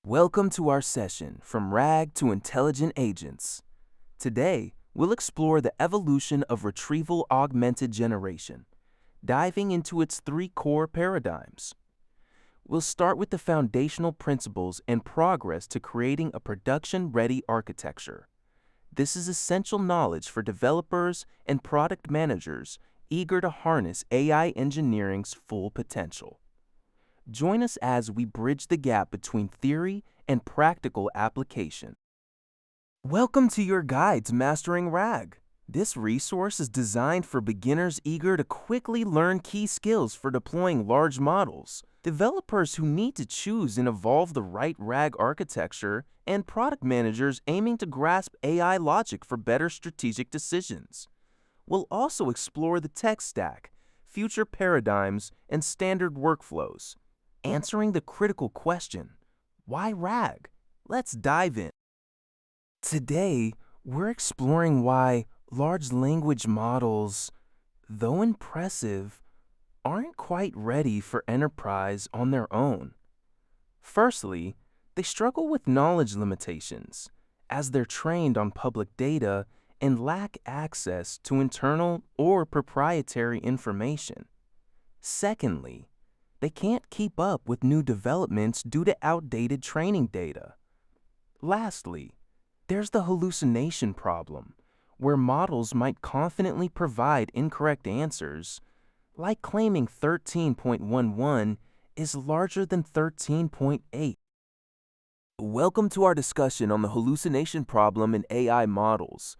Welcome to our session, From RAG to Intelligent Agents. Today, we'll explore the evolution of Retrieval Augmented Generation, diving into its three core paradigms. We'll start with the foundational principles and progress to creating a production-ready architecture. This is essential knowledge for developers and product managers eager to harness AI engineering's full potential. Join us as we bridge the gap between theory and practical application. Welcome to your guide to mastering RAG. This resource is designed for beginners eager to quickly learn key skills for deploying large models, developers who need to choose and evolve the right RAG architecture, and product managers aiming to grasp AI logic for better strategic decisions. We'll also explore the tech stack, future paradigms, and standard workflows, answering the critical question, why RAG? Let's dive in. Today, we're exploring why large language models, though impressive, aren't quite ready for enterprise on their own. Firstly, they struggle with knowledge limitations, as they're trained on public data and lack access to internal or proprietary information. Secondly, they can't keep up with new developments due to outdated training data. Lastly, there's the hallucination problem, where models might confidently provide incorrect answers, like claiming 13.11 is larger than 13.8. Welcome to our discussion on the hallucination problem in AI models.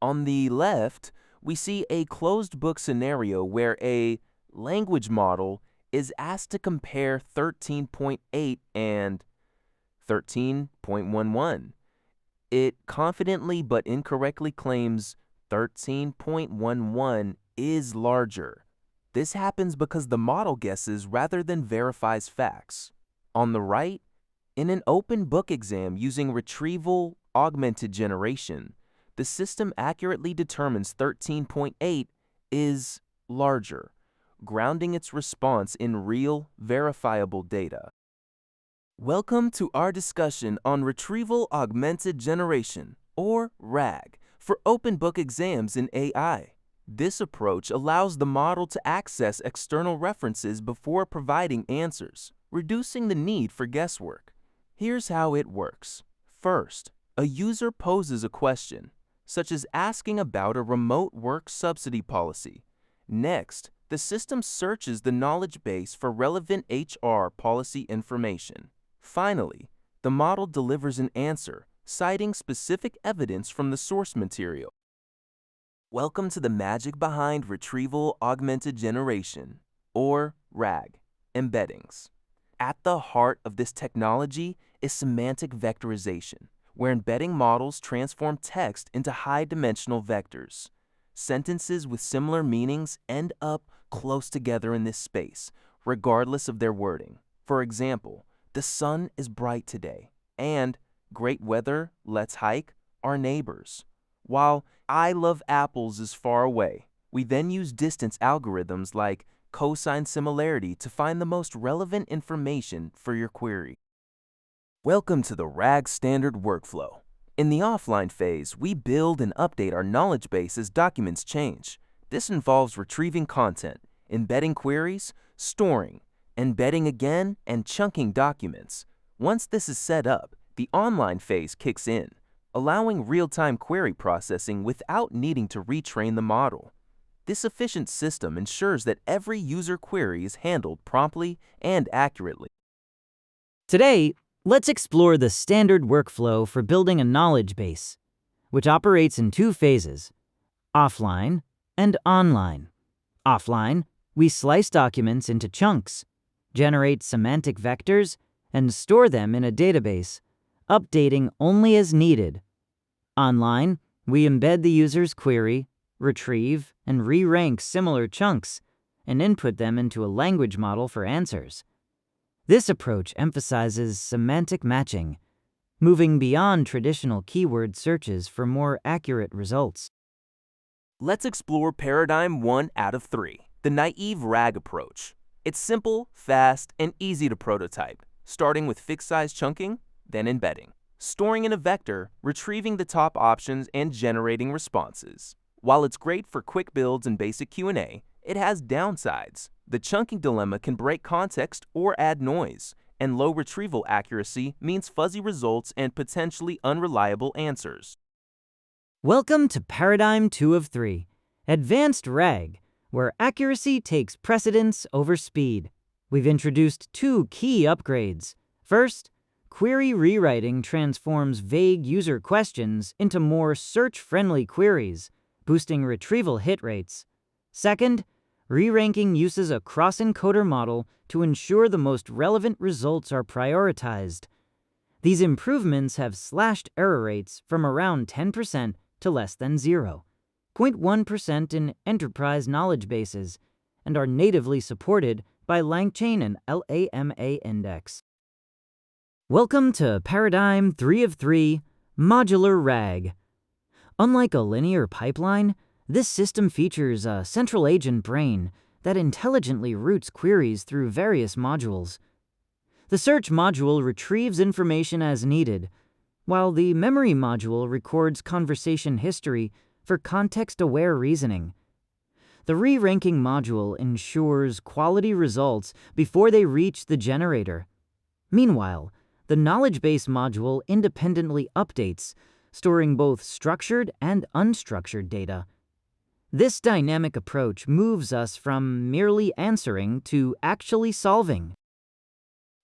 On the left, we see a closed-book scenario where a language model is asked to compare 13.8 and 13.11. It confidently but incorrectly claims 13.11 is larger. This happens because the model guesses rather than verifies facts. On the right, in an open book exam using Retrieval Augmented Generation, the system accurately determines 13.8 is larger, grounding its response in real, verifiable data. Welcome to our discussion on Retrieval Augmented Generation, or RAG, for open book exams in AI. This approach allows the model to access external references before providing answers, reducing the need for guesswork. Here's how it works. First, a user poses a question, such as asking about a remote work subsidy policy. Next, the system searches the knowledge base for relevant HR policy information. Finally, the model delivers an answer, citing specific evidence from the source material. Welcome to the magic behind Retrieval Augmented Generation, or RAG, embeddings. At the heart of this technology is semantic vectorization, where embedding models transform text into high-dimensional vectors. Sentences with similar meanings end up close together in this space, regardless of their wording. For example, the sun is bright today, and great weather, let's hike, are neighbors. While I love apples is far away, we then use distance algorithms like cosine similarity to find the most relevant information for your query. Welcome to the RAG standard workflow. In the offline phase, we build and update our knowledge base as documents change. This involves retrieving content, embedding queries, storing, embedding again, and chunking documents. Once this is set up, the online phase kicks in, allowing real-time query processing without needing to retrain the model. This efficient system ensures that every user query is handled promptly and accurately. Today, let's explore the standard workflow for building a knowledge base, which operates in two phases, offline and online. Offline, we slice documents into chunks, generate semantic vectors, and store them in a database, updating only as needed. Online, we embed the user's query, retrieve, and re-rank similar chunks, and input them into a language model for answers. This approach emphasizes semantic matching, moving beyond traditional keyword searches for more accurate results. Let's explore paradigm 1 out of 3, the naive RAG approach. It's simple, fast, and easy to prototype, starting with fixed-size chunking, Then embedding, storing in a vector, retrieving the top options, and generating responses. While it's great for quick builds and basic Q&A, it has downsides. The chunking dilemma can break context or add noise, and low retrieval accuracy means fuzzy results and potentially unreliable answers. Welcome to Paradigm 2 of 3, Advanced RAG, where accuracy takes precedence over speed. We've introduced two key upgrades. First, query rewriting transforms vague user questions into more search-friendly queries, boosting retrieval hit rates. Second, re-ranking uses a cross-encoder model to ensure the most relevant results are prioritized. These improvements have slashed error rates from around 10% to less than 0.1% in enterprise knowledge bases, and are natively supported by LangChain and LAMA index. Welcome to Paradigm 3 of 3, Modular RAG. Unlike a linear pipeline, this system features a central agent brain that intelligently routes queries through various modules. The search module retrieves information as needed, while the memory module records conversation history for context-aware reasoning. The re-ranking module ensures quality results before they reach the generator. Meanwhile, the knowledge base module independently updates, storing both structured and unstructured data. This dynamic approach moves us from merely answering to actually solving.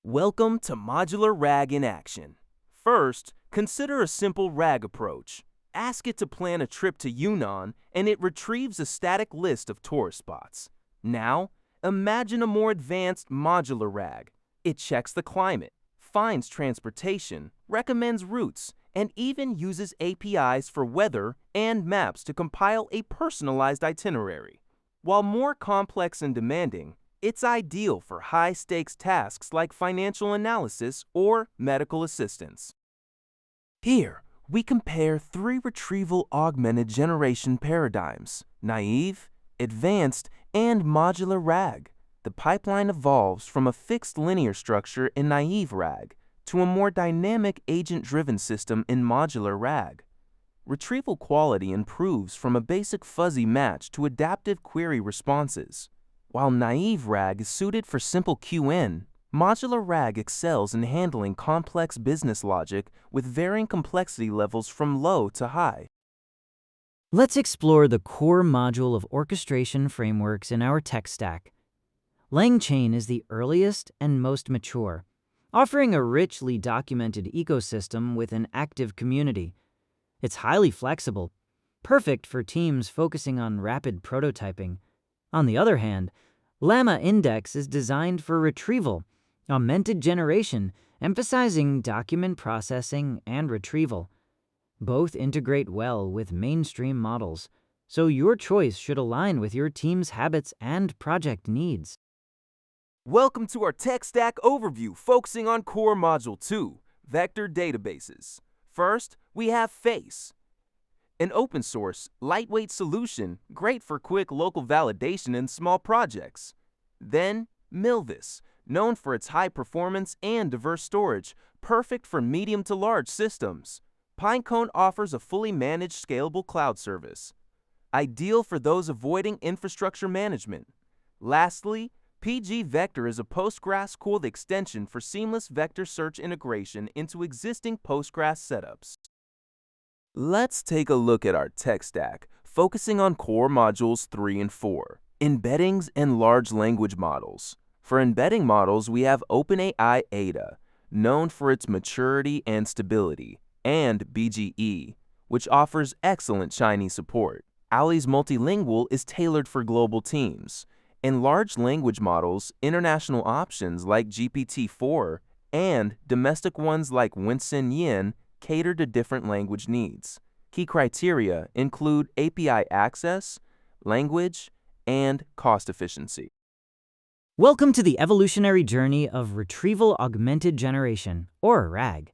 Welcome to Modular RAG in action. First, consider a simple RAG approach. Ask it to plan a trip to Yunnan, and it retrieves a static list of tourist spots. Now, imagine a more advanced modular RAG. It checks the climate, finds transportation, recommends routes, and even uses APIs for weather and maps to compile a personalized itinerary. While more complex and demanding, it's ideal for high-stakes tasks like financial analysis or medical assistance. Here, we compare three Retrieval Augmented Generation paradigms: naive, advanced, and modular RAG. The pipeline evolves from a fixed linear structure in naive RAG to a more dynamic agent-driven system in modular RAG. Retrieval quality improves from a basic fuzzy match to adaptive query responses. While naive RAG is suited for simple QN, modular RAG excels in handling complex business logic with varying complexity levels from low to high. Let's explore the core module of orchestration frameworks in our tech stack. LangChain is the earliest and most mature, offering a richly documented ecosystem with an active community. It's highly flexible, perfect for teams focusing on rapid prototyping. On the other hand, LAMA index is designed for retrieval, augmented generation, emphasizing document processing and retrieval. Both integrate well with mainstream models, so your choice should align with your team's habits and project needs. Welcome to our tech stack overview focusing on core module 2, vector databases. First, we have Face, an open source, lightweight solution great for quick local validation in small projects. Then, Milvis, known for its high performance and diverse storage, perfect for medium to large systems. Pinecone offers a fully managed scalable cloud service, ideal for those avoiding infrastructure management. Lastly, PG Vector is a Postgres-cooled extension for seamless vector search integration into existing Postgres setups. Let's take a look at our tech stack, focusing on core modules 3 and 4, embeddings and large language models. For embedding models, we have OpenAI Ada, known for its maturity and stability, and BGE, which offers excellent Chinese support. Ali's multilingual is tailored for global teams. In large language models, international options like GPT-4 and domestic ones like Winston Yin cater to different language needs. Key criteria include API access, language, and cost efficiency. Welcome to the evolutionary journey of Retrieval Augmented Generation, or RAG.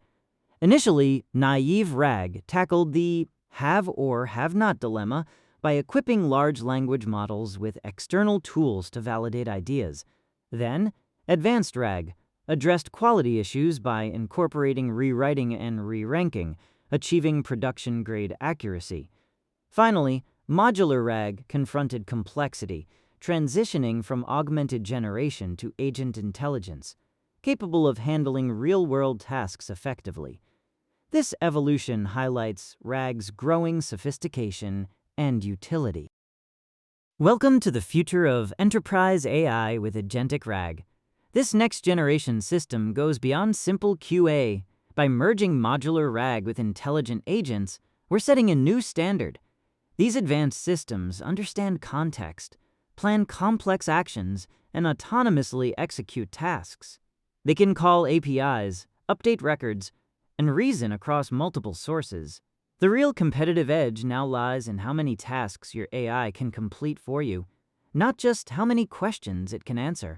Initially, naive RAG tackled the have or have not dilemma by equipping large language models with external tools to validate ideas. Then, advanced RAG addressed quality issues by incorporating rewriting and re-ranking, achieving production-grade accuracy. Finally, modular RAG confronted complexity, transitioning from augmented generation to agent intelligence, capable of handling real-world tasks effectively. This evolution highlights RAG's growing sophistication and utility. Welcome to the future of enterprise AI with Agentic RAG. This next-generation system goes beyond simple QA. By merging modular RAG with intelligent agents, we're setting a new standard. These advanced systems understand context, plan complex actions, and autonomously execute tasks. They can call APIs, update records, and reason across multiple sources. The real competitive edge now lies in how many tasks your AI can complete for you, not just how many questions it can answer.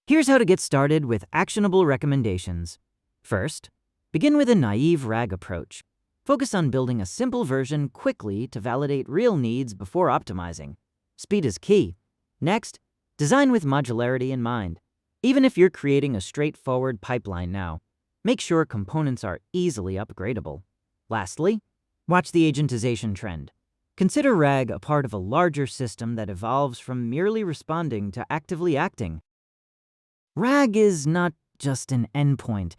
Here's how to get started with actionable recommendations. First, begin with a naive RAG approach. Focus on building a simple version quickly to validate real needs before optimizing. Speed is key. Next, design with modularity in mind. Even if you're creating a straightforward pipeline now, make sure components are easily upgradable. Lastly, watch the agentization trend. Consider RAG a part of a larger system that evolves from merely responding to actively acting. RAG is not just an endpoint.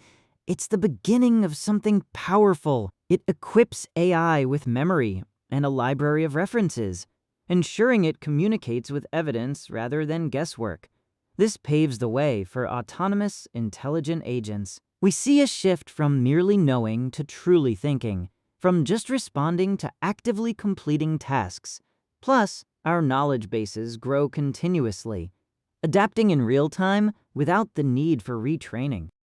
It's the beginning of something powerful. It equips AI with memory and a library of references, ensuring it communicates with evidence rather than guesswork. This paves the way for autonomous, intelligent agents. We see a shift from merely knowing to truly thinking, from just responding to actively completing tasks. Plus, our knowledge bases grow continuously, adapting in real time without the need for retraining.